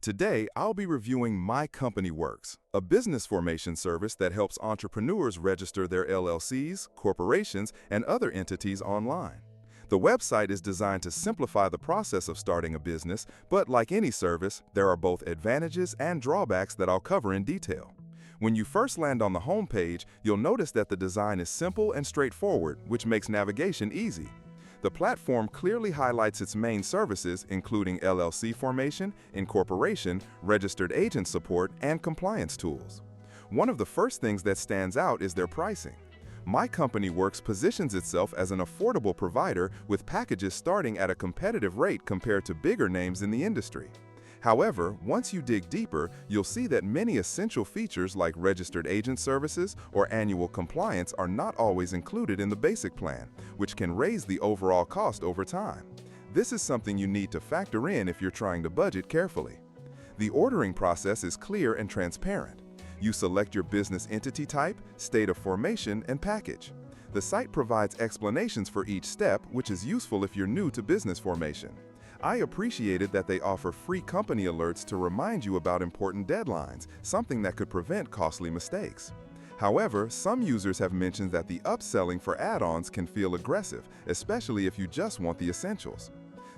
Today, I'll be reviewing MyCompanyWorks, a business formation service that helps entrepreneurs register their LLCs, corporations, and other entities online. The website is designed to simplify the process of starting a business, but like any service, there are both advantages and drawbacks that I'll cover in detail. When you first land on the homepage, you'll notice that the design is simple and straightforward, which makes navigation easy. The platform clearly highlights its main services, including LLC formation, incorporation, registered agent support, and compliance tools. One of the first things that stands out is their pricing. MyCompanyWorks positions itself as an affordable provider with packages starting at a competitive rate compared to bigger names in the industry. However, once you dig deeper, you'll see that many essential features like registered agent services or annual compliance are not always included in the basic plan, which can raise the overall cost over time. This is something you need to factor in if you're trying to budget carefully. The ordering process is clear and transparent. You select your business entity type, state of formation, and package. The site provides explanations for each step, which is useful if you're new to business formation. I appreciated that they offer free company alerts to remind you about important deadlines, something that could prevent costly mistakes. However, some users have mentioned that the upselling for add-ons can feel aggressive, especially if you just want the essentials.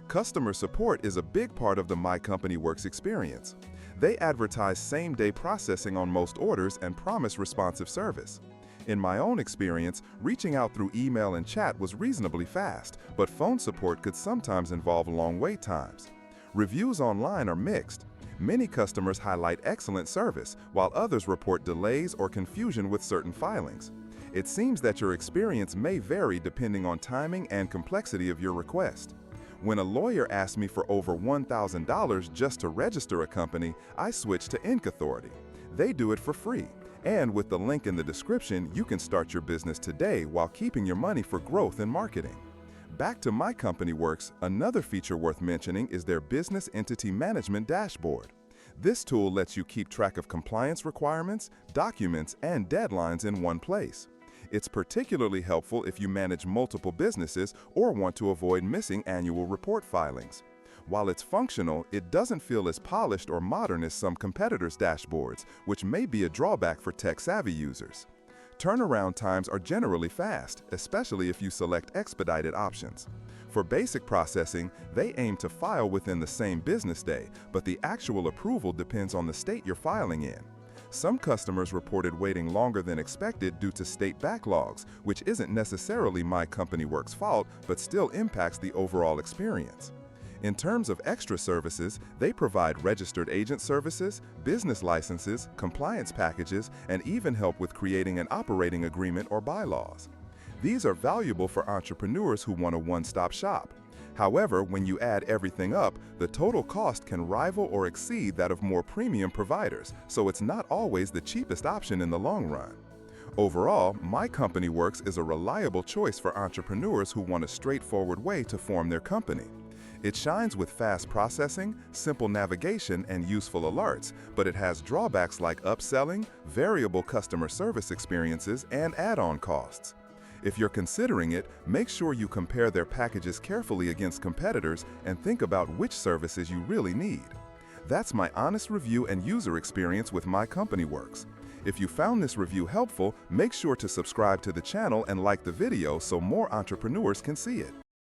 Customer support is a big part of the MyCompanyWorks experience. They advertise same-day processing on most orders and promise responsive service. In my own experience, reaching out through email and chat was reasonably fast, but phone support could sometimes involve long wait times. Reviews online are mixed. Many customers highlight excellent service, while others report delays or confusion with certain filings. It seems that your experience may vary depending on timing and complexity of your request. When a lawyer asked me for over $1,000 just to register a company, I switched to Inc. Authority. They do it for free. And with the link in the description, you can start your business today while keeping your money for growth and marketing. Back to MyCompanyWorks, another feature worth mentioning is their Business Entity Management Dashboard. This tool lets you keep track of compliance requirements, documents, and deadlines in one place. It's particularly helpful if you manage multiple businesses or want to avoid missing annual report filings. While it's functional, it doesn't feel as polished or modern as some competitors' dashboards, which may be a drawback for tech-savvy users. Turnaround times are generally fast, especially if you select expedited options. For basic processing, they aim to file within the same business day, but the actual approval depends on the state you're filing in. Some customers reported waiting longer than expected due to state backlogs, which isn't necessarily MyCompanyWorks' fault, but still impacts the overall experience. In terms of extra services, they provide registered agent services, business licenses, compliance packages, and even help with creating an operating agreement or bylaws. These are valuable for entrepreneurs who want a one-stop shop. However, when you add everything up, the total cost can rival or exceed that of more premium providers, so it's not always the cheapest option in the long run. Overall, MyCompanyWorks is a reliable choice for entrepreneurs who want a straightforward way to form their company. It shines with fast processing, simple navigation, and useful alerts, but it has drawbacks like upselling, variable customer service experiences, and add-on costs. If you're considering it, make sure you compare their packages carefully against competitors and think about which services you really need. That's my honest review and user experience with MyCompanyWorks. If you found this review helpful, make sure to subscribe to the channel and like the video so more entrepreneurs can see it.